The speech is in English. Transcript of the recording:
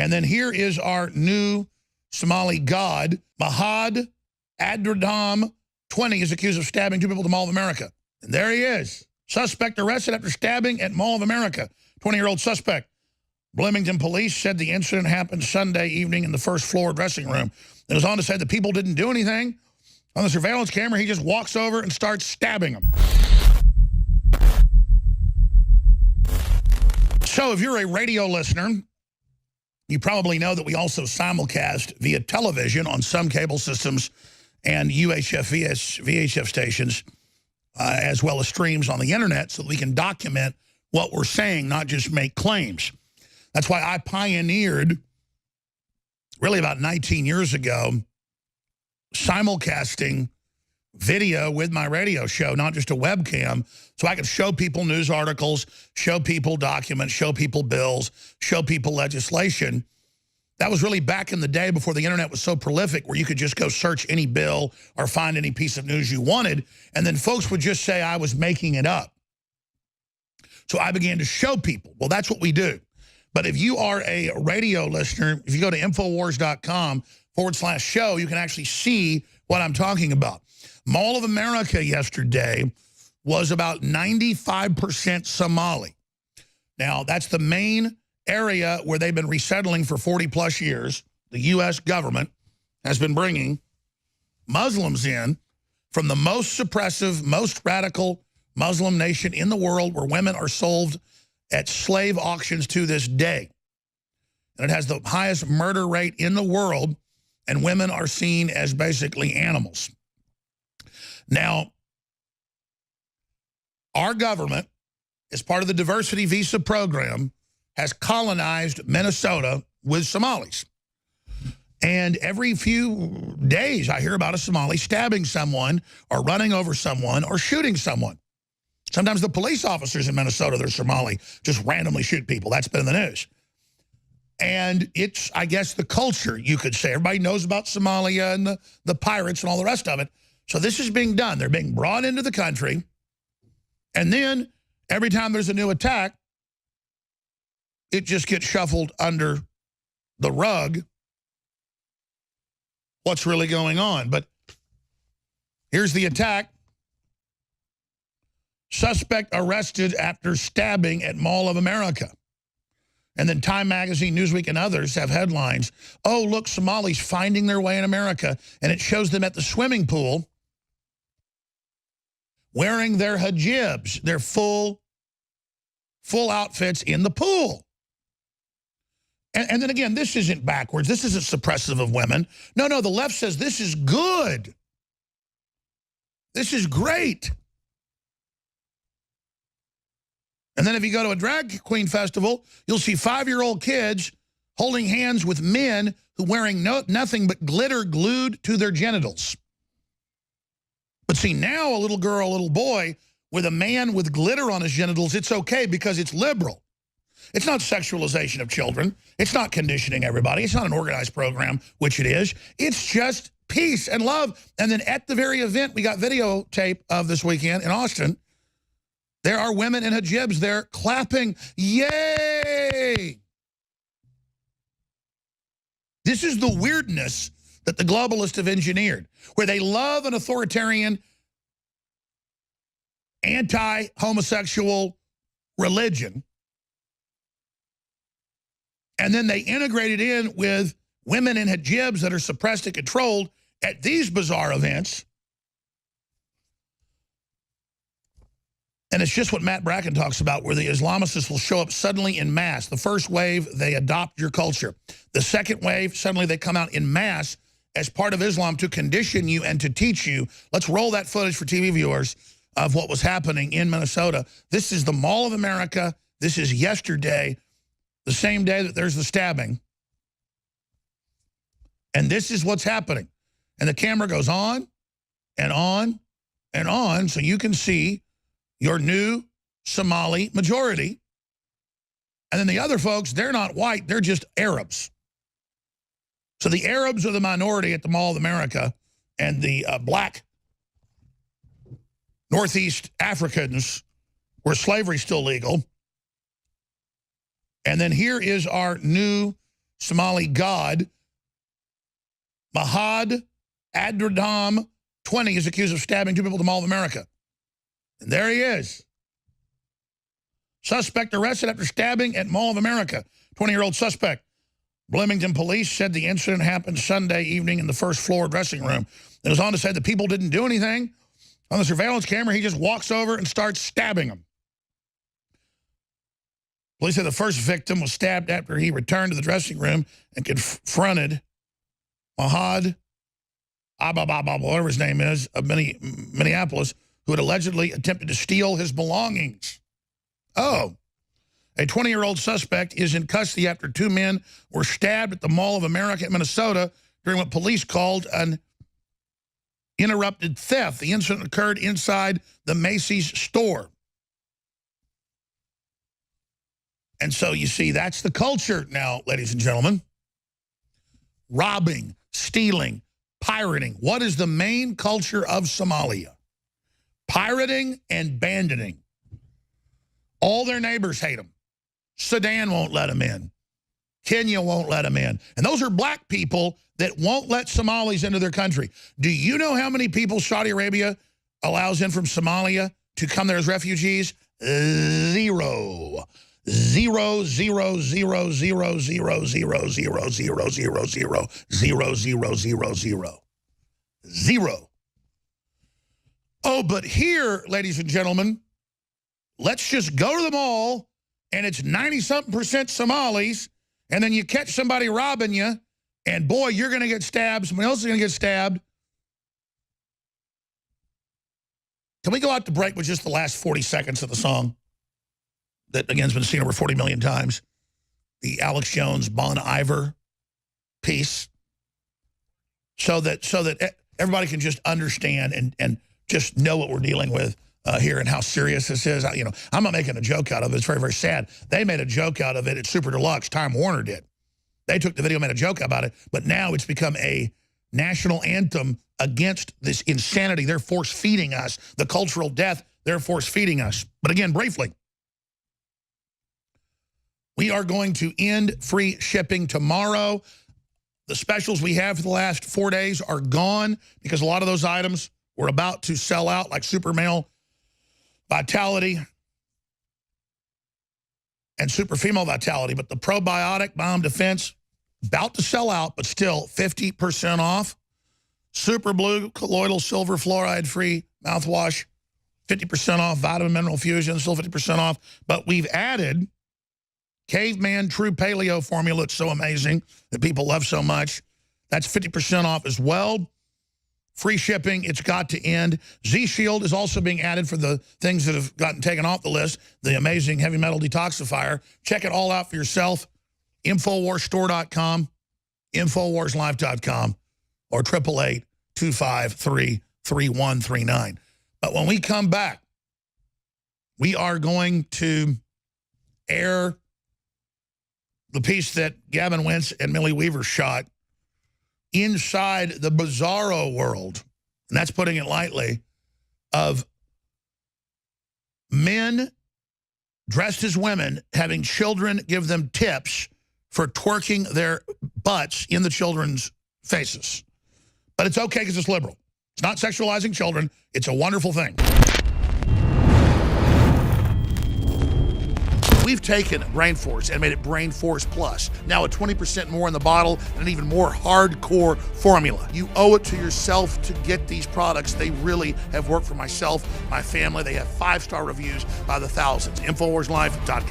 And then here is our new Somali god, Mahad Adradam, 20, is accused of stabbing 2 people at the Mall of America. And there he is. Suspect arrested after stabbing at Mall of America. 20-year-old suspect. Bloomington police said the incident happened Sunday evening in the first floor dressing room. It was on to say the people didn't do anything. On the surveillance camera, he just walks over and starts stabbing them. So if you're a radio listener, you probably know that we also simulcast via television on some cable systems and UHF, VHF stations, as well as streams on the internet, so that we can document what we're saying, not just make claims. That's why I pioneered, really about 19 years ago, simulcasting video with my radio show, not just a webcam, so I could show people news articles, show people documents, show people bills, show people legislation. That was really back in the day before the internet was so prolific, where you could just go search any bill or find any piece of news you wanted, and then folks would just say I was making it up. So I began to show people. Well, that's what we do. But if you are a radio listener, if you go to Infowars.com/show, you can actually see what I'm talking about. Mall of America yesterday was about 95% Somali. Now, that's the main area where they've been resettling for 40-plus years. The U.S. government has been bringing Muslims in from the most suppressive, most radical Muslim nation in the world, where women are sold at slave auctions to this day. And it has the highest murder rate in the world, and women are seen as basically animals. Now, our government, as part of the diversity visa program, has colonized Minnesota with Somalis. And every few days I hear about a Somali stabbing someone or running over someone or shooting someone. Sometimes the police officers in Minnesota, they're Somali, just randomly shoot people. That's been in the news. And it's, I guess, the culture, you could say. Everybody knows about Somalia and the pirates and all the rest of it. So this is being done. They're being brought into the country. And then every time there's a new attack, it just gets shuffled under the rug. What's really going on? But here's the attack. Suspect arrested after stabbing at Mall of America. And then Time Magazine, Newsweek, and others have headlines. Oh, look, Somalis finding their way in America. And it shows them at the swimming pool wearing their hijabs, their full outfits in the pool. And then again, this isn't backwards. This isn't suppressive of women. No, the left says this is good. This is great. And then if you go to a drag queen festival, you'll see 5-year-old kids holding hands with men who wearing nothing but glitter glued to their genitals. But see, now a little girl, a little boy with a man with glitter on his genitals, it's okay because it's liberal. It's not sexualization of children. It's not conditioning everybody. It's not an organized program, which it is. It's just peace and love. And then at the very event we got videotape of this weekend in Austin, there are women in hijabs there clapping, yay! This is the weirdness that the globalists have engineered, where they love an authoritarian, anti-homosexual religion, and then they integrate it in with women in hijabs that are suppressed and controlled at these bizarre events. And it's just what Matt Bracken talks about, where the Islamists will show up suddenly in mass. The first wave, they adopt your culture. The second wave, suddenly they come out in mass as part of Islam to condition you and to teach you. Let's roll that footage for TV viewers of what was happening in Minnesota. This is the Mall of America. This is yesterday, the same day that there's the stabbing. And this is what's happening. And the camera goes on and on and on, so you can see your new Somali majority. And then the other folks, they're not white, they're just Arabs. So the Arabs are the minority at the Mall of America, and the black Northeast Africans, where slavery's still legal. And then here is our new Somali god, Mahad Adradam, 20, is accused of stabbing 2 people at the Mall of America. And there he is. Suspect arrested after stabbing at Mall of America. 20-year-old suspect. Bloomington police said the incident happened Sunday evening in the first floor dressing room. It was on to say the people didn't do anything. On the surveillance camera, he just walks over and starts stabbing them. Police said the first victim was stabbed after he returned to the dressing room and confronted Mahad, whatever his name is, of Minneapolis, who had allegedly attempted to steal his belongings. Oh, a 20-year-old suspect is in custody after 2 men were stabbed at the Mall of America in Minnesota during what police called an interrupted theft. The incident occurred inside the Macy's store. And so you see, that's the culture now, ladies and gentlemen. Robbing, stealing, pirating. What is the main culture of Somalia? Pirating and banditing. All their neighbors hate them. Sudan won't let them in. Kenya won't let them in. And those are black people that won't let Somalis into their country. Do you know how many people Saudi Arabia allows in from Somalia to come there as refugees? Zero. 0, 0, 0, 0, 0, 0, 0, 0, 0, 0, 0, 0, 0, 0, 0. Zero. Oh, but here, ladies and gentlemen, let's just go to the mall, and it's 90-something% Somalis, and then you catch somebody robbing you, and boy, you're going to get stabbed. Somebody else is going to get stabbed. Can we go out to break with just the last 40 seconds of the song? That, again, has been seen over 40 million times. The Alex Jones, Bon Iver piece. So that everybody can just understand and just know what we're dealing with here and how serious this is. You know, I'm not making a joke out of it. It's very, very sad. They made a joke out of it at Super Deluxe. Time Warner did. They took the video and made a joke about it. But now it's become a national anthem against this insanity. They're force-feeding us. The cultural death, they're force-feeding us. But again, briefly, we are going to end free shipping tomorrow. The specials we have for the last 4 days are gone because a lot of those items were about to sell out, like Super Male Vitality and Super Female Vitality. But the Probiotic Bomb Defense, about to sell out, but still 50% off. Super Blue Colloidal Silver Fluoride Free Mouthwash, 50% off. Vitamin Mineral Fusion, still 50% off. But we've added Caveman True Paleo formula. It's so amazing that people love so much. That's 50% off as well. Free shipping, it's got to end. Z-Shield is also being added for the things that have gotten taken off the list. The amazing heavy metal detoxifier. Check it all out for yourself. InfoWarsStore.com, InfoWarsLife.com, or 888-253-3139. But when we come back, we are going to air the piece that Gavin Wentz and Millie Weaver shot inside the bizarro world, and that's putting it lightly, of men dressed as women having children give them tips for twerking their butts in the children's faces. But it's okay because it's liberal. It's not sexualizing children. It's a wonderful thing. We've taken Brain Force and made it Brain Force Plus. Now at 20% more in the bottle and an even more hardcore formula. You owe it to yourself to get these products. They really have worked for myself, my family. They have 5-star reviews by the thousands. InfoWarsLife.com.